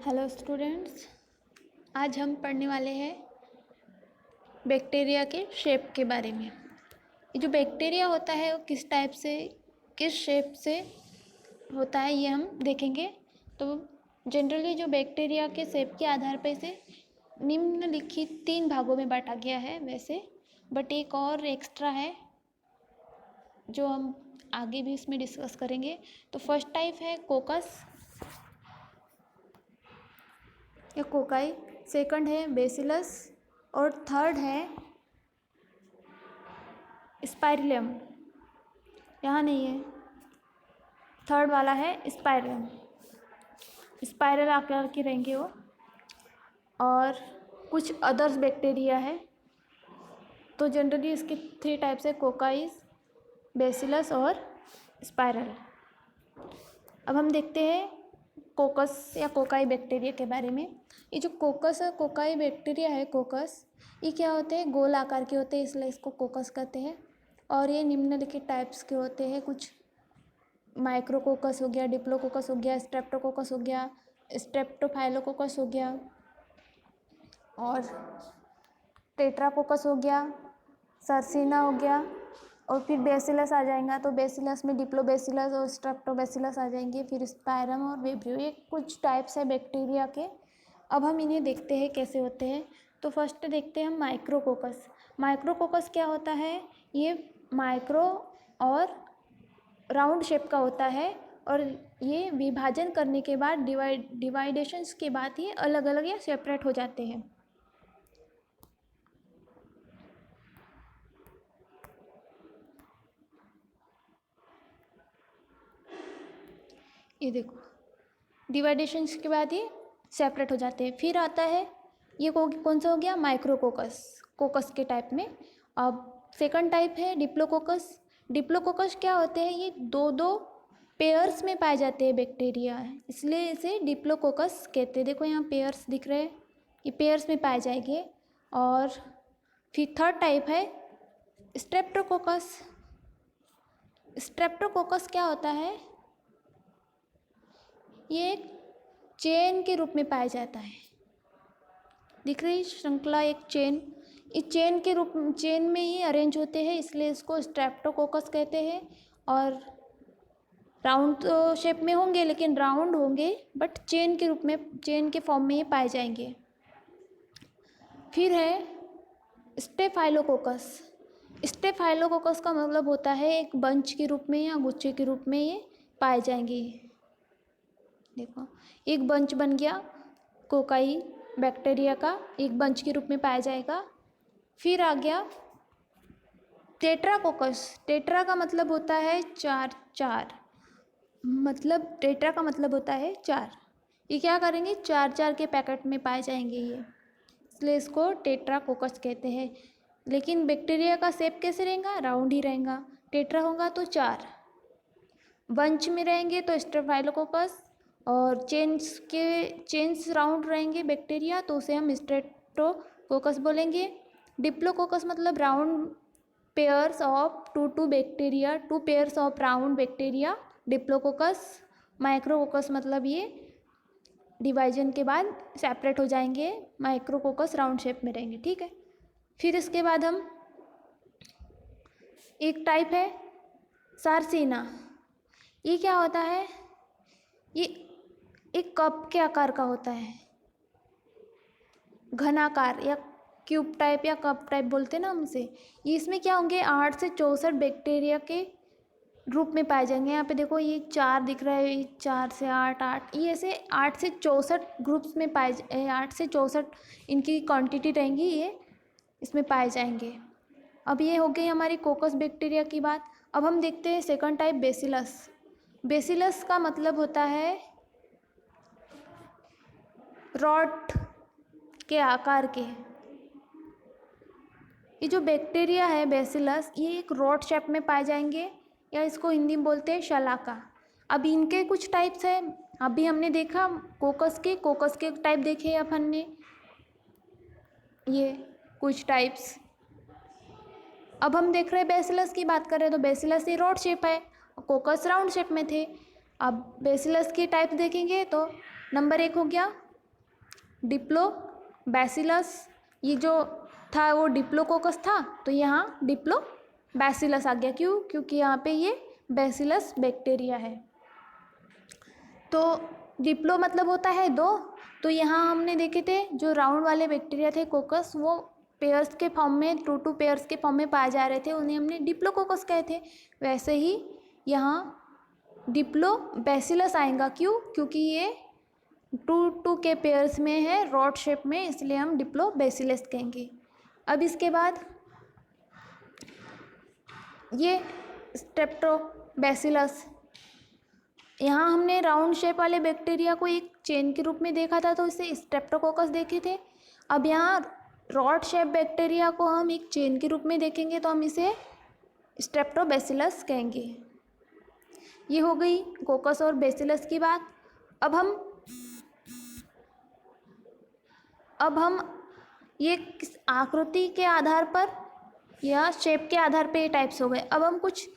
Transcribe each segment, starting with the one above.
Hello students, आज हम पढ़ने वाले हैं बैक्टीरिया के शेप के बारे में। ये जो बैक्टीरिया होता है वो किस टाइप से, किस शेप से होता है, ये हम देखेंगे। तो जनरली जो बैक्टीरिया के शेप के आधार पर इसे निम्नलिखित 3 भागों में बांटा गया है वैसे, बट एक और एक्स्ट्रा है जो हम आगे भी इसमें डिस्कस करेंगे। तो फर्स्ट टाइप है कोकस या कोकाई, सेकंड है बेसिलस और थर्ड है स्पाइरलम। यहाँ नहीं है, थर्ड वाला है स्पाइरलम। स्पाइरल आकार के रहेंगे वो। और कुछ अदर्स बैक्टीरिया है। तो जनरली इसके 3 टाइप्स है, कोकाइस, बेसिलस और स्पाइरल। अब हम देखते हैं कोकस या कोकाई बैक्टीरिया के बारे में। ये जो कोकस और कोकाई बैक्टीरिया है, कोकस, ये क्या होते हैं, गोल आकार के होते हैं, इसलिए इसको कोकस कहते हैं। और ये निम्नलिखित टाइप्स के होते हैं। कुछ माइक्रोकोकस हो गया, डिप्लोकोकस हो गया, स्ट्रेप्टोकोकस हो गया, स्ट्रेप्टोफाइलोकोकस हो गया और टेट्राकोकस हो गया, सर्सिना हो गया। और फिर बेसिलस आ जाएगा, तो बेसिलस में डिप्लोबेसिलस और स्ट्रेप्टोबेसिलस आ जाएंगे। फिर स्पायरम और वेब्रियो, ये कुछ टाइप्स है बैक्टीरिया के। अब हम इन्हें देखते हैं कैसे होते हैं। तो फर्स्ट देखते हैं हम माइक्रोकोकस। माइक्रोकोकस क्या होता है, ये माइक्रो और राउंड शेप का होता है और ये विभाजन करने के बाद डिवाइडेशंस के बाद ये अलग अलग या सेपरेट हो जाते हैं। ये देखो, डिवाइडेशंस के बाद ये सेपरेट हो जाते हैं। फिर आता है ये कौन सा हो गया, माइक्रोकोकस, कोकस के टाइप में। अब सेकंड टाइप है डिप्लोकोकस। डिप्लोकोकस क्या होते हैं, ये दो दो पेयर्स में पाए जाते हैं बैक्टीरिया, इसलिए इसे डिप्लोकोकस कहते हैं। देखो यहाँ पेयर्स दिख रहे हैं, ये पेयर्स में पाए जाएंगे। और फिर थर्ड टाइप है स्ट्रेप्टोकोकस। स्ट्रेप्टोकोकस क्या होता है, ये एक चेन के रूप में पाया जाता है। दिख रही श्रृंखला, एक चेन, इस चेन में ही अरेंज होते हैं, इसलिए इसको स्ट्रेप्टोकोकस कहते हैं। और राउंड शेप में होंगे, लेकिन राउंड होंगे बट चेन के रूप में, चेन के फॉर्म में ये पाए जाएंगे। फिर है स्टेफाइलोकोकस। स्टेफाइलोकोकस का मतलब होता है एक बंच के रूप में या गुच्छे के रूप में ये पाए जाएंगे। देखो, एक बंच बन गया कोकाई बैक्टीरिया का, एक बंच के रूप में पाया जाएगा। फिर आ गया टेट्राकोकस। टेट्रा का मतलब होता है चार, मतलब टेट्रा का मतलब होता है 4। ये क्या करेंगे, 4 के पैकेट में पाए जाएंगे ये, इसलिए इसको टेट्राकोकस कहते हैं। लेकिन बैक्टीरिया का शेप कैसे रहेगा, राउंड ही रहेगा। टेट्रा होगा तो 4, बंच में रहेंगे तो स्टेफाइलोकोकस, और चेन्स राउंड रहेंगे बैक्टीरिया तो उसे हम स्ट्रेप्टोकोकस बोलेंगे। डिप्लोकोकस मतलब round pairs of two bacteria, 2 pairs of round bacteria, diplococcus. Micrococcus मतलब ये डिवाइजन के बाद सेपरेट हो जाएंगे, माइक्रोकोकस राउंड शेप में रहेंगे, ठीक है। फिर इसके बाद हम एक टाइप है सार्सिना। ये क्या होता है, ये एक कप के आकार का होता है, घनाकार या क्यूब टाइप या कप टाइप बोलते हैं ना हम इसे। ये इसमें क्या होंगे, 8 से 64 बैक्टीरिया के ग्रुप में पाए जाएंगे। यहाँ पे देखो ये 4 दिख रहा है, 4 से 8, ये ऐसे 8 से 64 ग्रुप्स में 8 से 64 इनकी क्वांटिटी रहेंगी, ये इसमें पाए जाएंगे। अब ये हो गई हमारी कोकस बैक्टीरिया की बात। अब हम देखते हैं सेकंड टाइप बेसिलस। बेसिलस का मतलब होता है रॉड के आकार के। ये जो बैक्टीरिया है बेसिलस, ये एक रॉड शेप में पाए जाएंगे, या इसको हिंदी में बोलते हैं शलाका। अब इनके कुछ टाइप्स हैं, अभी हमने देखा कोकस के टाइप देखे अपन ने, ये कुछ टाइप्स। अब हम देख रहे हैं बेसिलस की बात कर रहे हैं, तो बेसिलस ये रॉड शेप है, कोकस राउंड शेप में थे। अब बेसिलस की टाइप देखेंगे तो नंबर 1 हो गया डिप्लोबैसिलस, ये जो था वो डिप्लोकोकस था, तो यहाँ डिप्लोबैसिलस आ गया। क्यों? क्योंकि यहाँ पे ये बैसिलस बैक्टीरिया है। तो डिप्लो मतलब होता है दो, तो यहाँ हमने देखे थे जो राउंड वाले बैक्टीरिया थे कोकस, वो पेयर्स के फॉर्म में, 2 पेयर्स के फॉर्म में पाए जा रहे थे, उन्हें हमने डिप्लोकोकस कहे थे। वैसे ही यहाँ डिप्लोबैसिलस आएगा। क्यों? क्योंकि ये 2 के पेयर्स में है, रॉड शेप में, इसलिए हम डिप्लोबैसिलस कहेंगे। अब इसके बाद ये स्ट्रेप्टोबैसिलस, यहाँ हमने राउंड शेप वाले बैक्टीरिया को एक चेन के रूप में देखा था, तो इसे स्ट्रेप्टोकोकस देखे थे। अब यहाँ रॉड शेप बैक्टीरिया को हम एक चेन के रूप में देखेंगे, तो हम इसे स्ट्रेप्टोबैसिलस कहेंगे। ये हो गई कोकस और बैसिलस की बात। अब हम ये किस आकृति के आधार पर या शेप के आधार पे ये टाइप्स हो गए। अब हम कुछ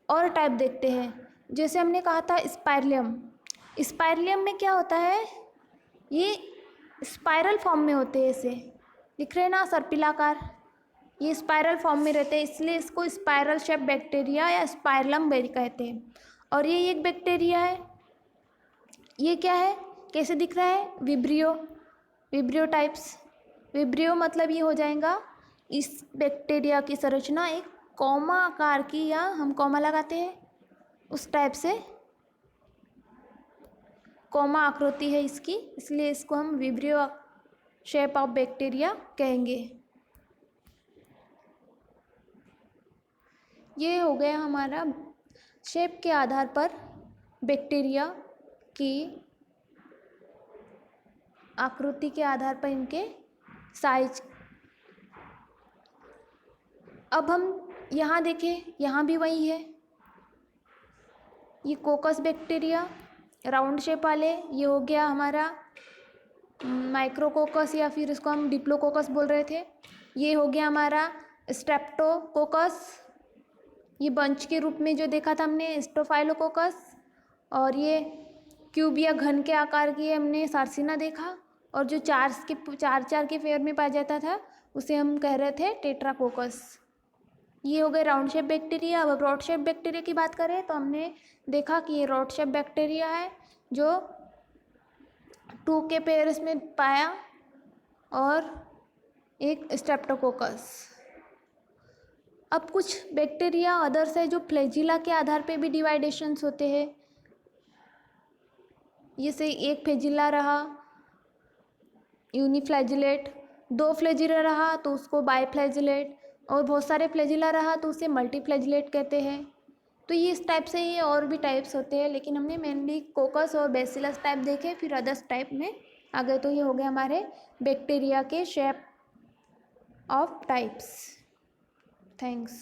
और टाइप देखते हैं। जैसे हमने कहा था स्पाइरलियम। स्पाइरलियम में क्या होता है, ये स्पाइरल फॉर्म में होते हैं, ऐसे दिख रहे हैं ना, सर्पिलाकार, ये स्पाइरल फॉर्म में रहते हैं, इसलिए इसको स्पाइरल शेप बैक्टीरिया या स्पाइरलम कहते हैं। और ये एक बैक्टीरिया है, ये क्या है, कैसे दिख रहा है, विब्रियो टाइप्स। विब्रियो मतलब ये हो जाएगा इस बैक्टीरिया की संरचना एक कॉमा आकार की, या हम कॉमा लगाते हैं उस टाइप से, कॉमा आकृति है इसकी, इसलिए इसको हम विब्रियो शेप ऑफ बैक्टीरिया कहेंगे। ये हो गया हमारा शेप के आधार पर बैक्टीरिया की आकृति के आधार पर इनके साइज। अब हम यहाँ देखें, यहाँ भी वही है, ये कोकस बैक्टीरिया राउंड शेप वाले, ये हो गया हमारा माइक्रोकोकस, या फिर इसको हम डिप्लोकोकस बोल रहे थे। ये हो गया हमारा स्ट्रेप्टोकोकस, ये बंच के रूप में जो देखा था हमने स्टोफाइलोकोकस, और ये क्यूब या घन के आकार की हमने सार्सिना देखा, और जो चार के पेयर में पाया जाता था उसे हम कह रहे थे टेट्राकोकस। ये हो गए राउंड शेप बैक्टीरिया। अब रॉड शेप बैक्टीरिया की बात करें तो हमने देखा कि ये रॉड शेप बैक्टीरिया है जो 2 के पेयर्स में पाया, और एक स्ट्रेप्टोकोकस। अब कुछ बैक्टीरिया अदर्स है जो फ्लैजिला के आधार पे भी डिवाइडेशंस होते हैं। जैसे एक फ्लैजिला रहा यूनिफ्लैजिलेट, 2 फ्लैजिला रहा तो उसको बाईफ्लैजिलेट, और बहुत सारे फ्लैजिला रहा तो उसे मल्टीफ्लैजिलेट कहते हैं। तो ये इस टाइप से ही और भी टाइप्स होते हैं, लेकिन हमने मेनली कोकस और बैसिलस टाइप देखे, फिर अदर्स टाइप में आ गए। तो ये हो गए हमारे बैक्टीरिया के शेप ऑफ टाइप्स। थैंक्स।